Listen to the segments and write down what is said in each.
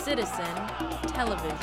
Citizen Television.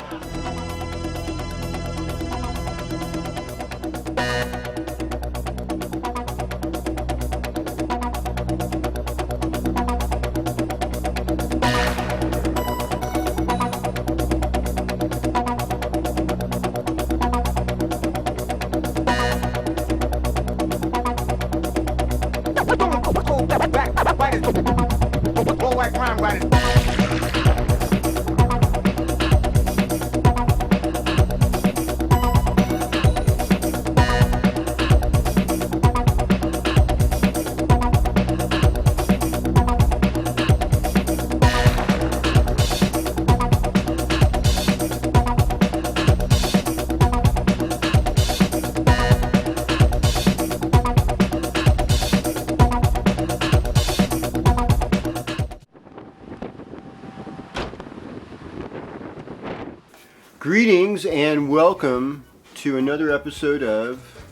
Greetings and welcome to another episode of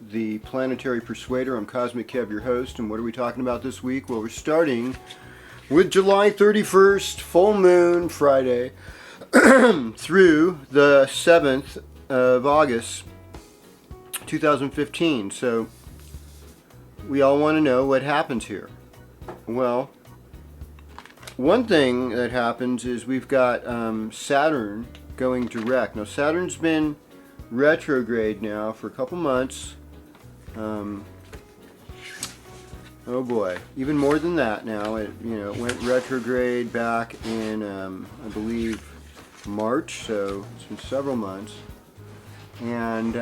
the Planetary Persuader. I'm Cosmic Kev, your host, and what are we talking about this week? Well, we're starting with July 31st, full moon Friday, through the 7th of August, 2015. So, we all want to know what happens here. Well, one thing that happens is we've got Saturn going direct. Now Saturn's been retrograde now for a couple months. Oh boy, even more than that now. It went retrograde back in I believe March, so it's been several months. And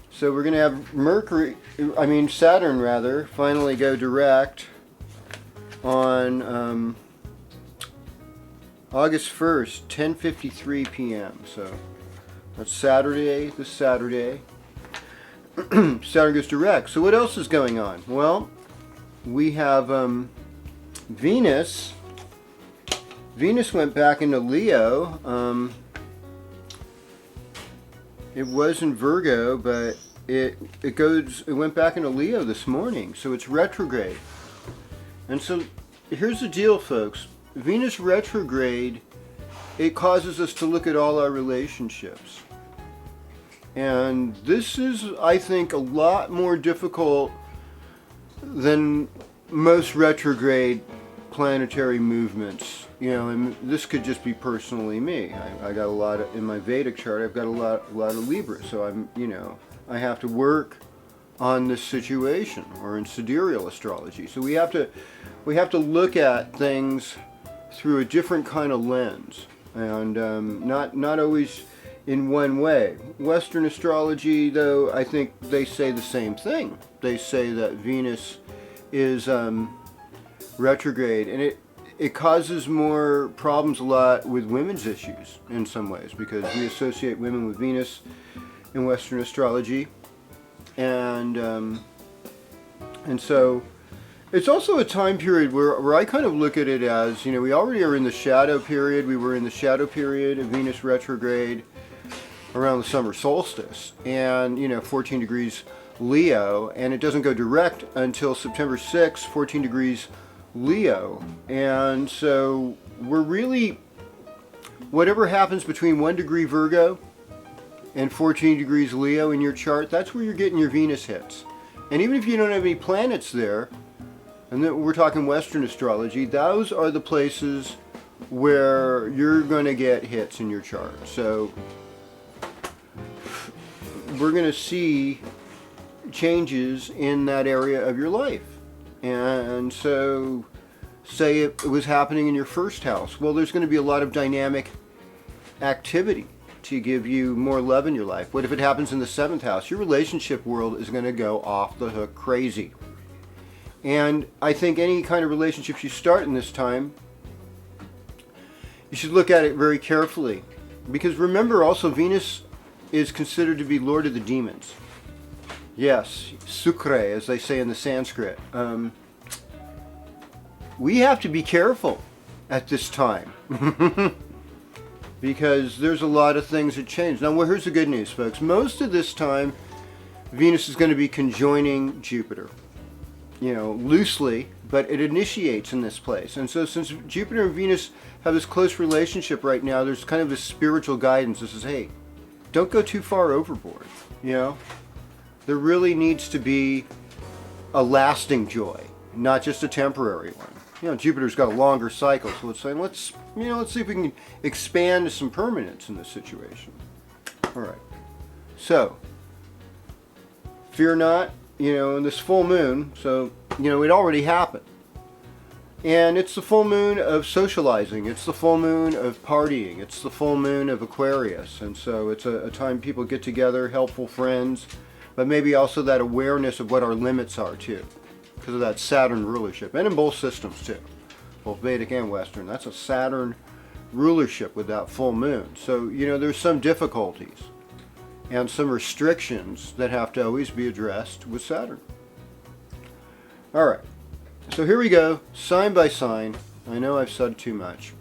so we're going to have Saturn rather, finally go direct on August 1st, 10:53 p.m. So that's Saturday, this Saturday. Saturn goes direct. So what else is going on? Well, we have Venus. Venus went back into Leo. It was in Virgo, but it went back into Leo this morning. So it's retrograde. And so here's the deal, folks. Venus retrograde, it causes us to look at all our relationships. And this is, I think, a lot more difficult than most retrograde planetary movements. And this could just be personally me. I got a lot in my Vedic chart. I've got a lot of Libra, so I have to work on this situation, or in sidereal astrology. So we have to look at things through a different kind of lens, and not always in one way. Western astrology, though, I think they say the same thing. They say that Venus is retrograde, and it causes more problems a lot with women's issues in some ways, because we associate women with Venus in Western astrology, and so it's also a time period where I kind of look at it as, we already are in the shadow period. We were in the shadow period of Venus retrograde around the summer solstice, and 14 degrees Leo, and it doesn't go direct until September 6th, 14 degrees Leo. And so we're really, whatever happens between 1 degree Virgo and 14 degrees Leo in your chart, that's where you're getting your Venus hits. And even if you don't have any planets there, and then we're talking Western astrology, those are the places where you're going to get hits in your chart. So we're going to see changes in that area of your life. And so say it was happening in your first house. Well, there's going to be a lot of dynamic activity to give you more love in your life. What if it happens in the 7th house? Your relationship world is going to go off the hook crazy. And I think any kind of relationships you start in this time, you should look at it very carefully. Because remember also, Venus is considered to be Lord of the Demons. Yes, Sukre, as they say in the Sanskrit. We have to be careful at this time. Because there's a lot of things that change. Now, well, here's the good news, folks. Most of this time, Venus is going to be conjoining Jupiter. loosely, but it initiates in this place. And so since Jupiter and Venus have this close relationship right now, there's kind of this spiritual guidance that says, hey, don't go too far overboard. There really needs to be a lasting joy, not just a temporary one. Jupiter's got a longer cycle, so let's see if we can expand to some permanence in this situation. All right. So, fear not, in this full moon, so, it already happened. And it's the full moon of socializing. It's the full moon of partying. It's the full moon of Aquarius. And so it's a time people get together, helpful friends, but maybe also that awareness of what our limits are too, because of that Saturn rulership. And in both systems too, both Vedic and Western. That's a Saturn rulership with that full moon. So, there's some difficulties and some restrictions that have to always be addressed with Saturn. All right, so here we go, sign by sign. I know I've said too much.